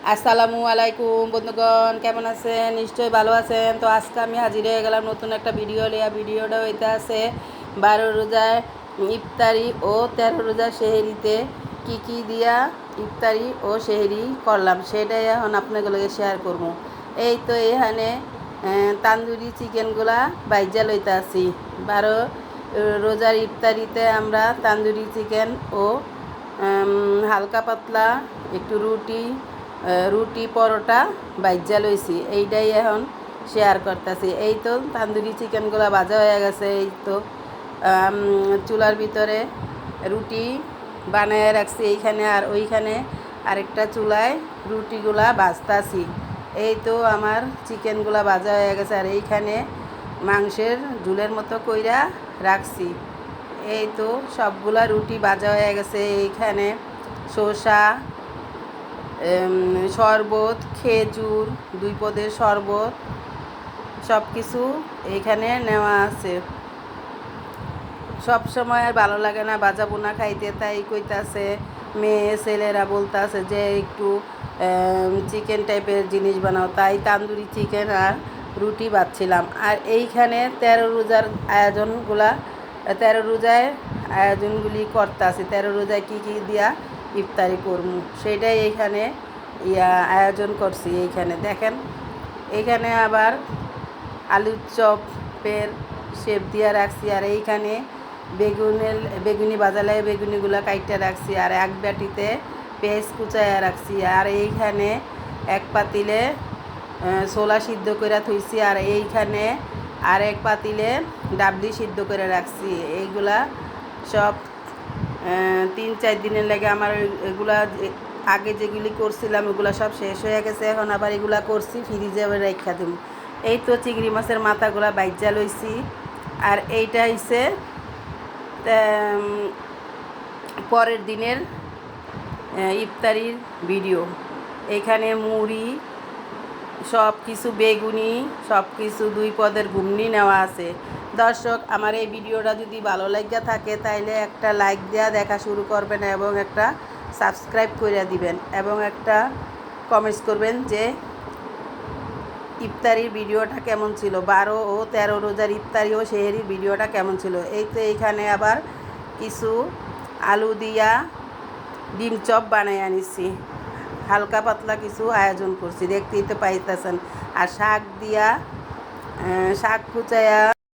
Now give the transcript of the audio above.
আসসালামু আলাইকুম বন্ধুগণ, কেমন আছেন? নিশ্চয়ই ভালো আছেন। তো আজকে আমি হাজির হয়ে গেলাম নতুন একটা ভিডিও লিয়া। ভিডিওটা হইতে আছে 12 রোজার ইফতারি ও 13 রোজার সেহরিতে কি কি দিয়া ইফতারি ও সেহরি করলাম, সেটাই এখন আপনাগুলোকে শেয়ার করবো। এই তো এখানে তান্দুরি চিকেনগুলা বাইজা লইতে আছি। 12 রোজার ইফতারিতে আমরা তান্দুরি চিকেন ও হালকা পাতলা একটু রুটি পরোটা বাইজা লইছি, এইটাই এখন শেয়ার করতেছি। এই তো তান্দুরি চিকেনগুলো ভাজা হয়ে গেছে। এই তো চুলার ভিতরে রুটি বানায় রাখছি এইখানে, আর ওইখানে আরেকটা চুলায় রুটিগুলা ভাজতাছি। এই তো আমার চিকেনগুলা ভাজা হয়ে গেছে, আর এইখানে মাংসের ঝুলের মতো কইরা রাখছি। এই তো সবগুলা রুটি ভাজা হয়ে গেছে। এইখানে শসা, শরবত, খেজুর, 2 পদের শরবত, সব কিছু এইখানে নেওয়া আছে। সব সময় আর ভালো লাগে না ভাজা বোনা খাইতে, তাই কইতাছে মেয়ে ছেলেরা বলতাছে যে একটু চিকেন টাইপের জিনিস বানাও, তাই তান্দুরি চিকেন আর রুটি বাচ্ছিলাম। আর এইখানে 13 রোজার আয়োজনগুলা 13 রোজায় আয়োজনগুলি করতেছি। 13 রোজায় কী কী দিয়া ইফতারি করবো সেটাই এইখানে আয়োজন করছি। এইখানে দেখেন, এইখানে আবার আলুর চপের শেপ দিয়া রাখছি, আর এইখানে বেগুনি বাজালে বেগুনিগুলো কাইটটা রাখছি, আর এক বাটিতে পেঁয়াজ কুচাইয়া রাখছি, আর এইখানে এক পাতিলে ছোলা সিদ্ধ করে থইছি, আর এইখানে আর এক পাতিলে ডাবলি সিদ্ধ করে রাখছি। এইগুলা সব 3-4 দিনের লাগে আমার এগুলা আগে যেগুলি করছিলাম ওগুলো সব শেষ হয়ে গেছে। এখন আবার এগুলা করছি, ফ্রিজে আবার রেখা দেব। এই তো চিংড়ি মাছের মাথাগুলা বাইজা লইছি, আর এইটা হইছে পরের দিনের ইফতারির ভিডিও। এইখানে মুড়ি, সব কিছু বেগুনি, সব কিছু 2 পদের ঘুগনি নেওয়া আছে। দর্শক, আমার এই ভিডিওটা যদি ভালো লাগা থাকে তাইলে একটা লাইক দেওয়া দেখা শুরু করবেন, এবং একটা সাবস্ক্রাইব করে দিবেন, এবং একটা কমেন্টস করবেন যে ইফতারির ভিডিওটা কেমন ছিল, 12 ও 13 রোজার ইফতারি ও সেহরির ভিডিওটা কেমন ছিল। এই তো এইখানে আবার কিছু আলু দিয়া ডিম চপ বানাই আনিছি, হালকা পাতলা কিছু আয়োজন করছি, দেখতেই তো পাইতেছেন। আর শাক দিয়া শাক কুচায়া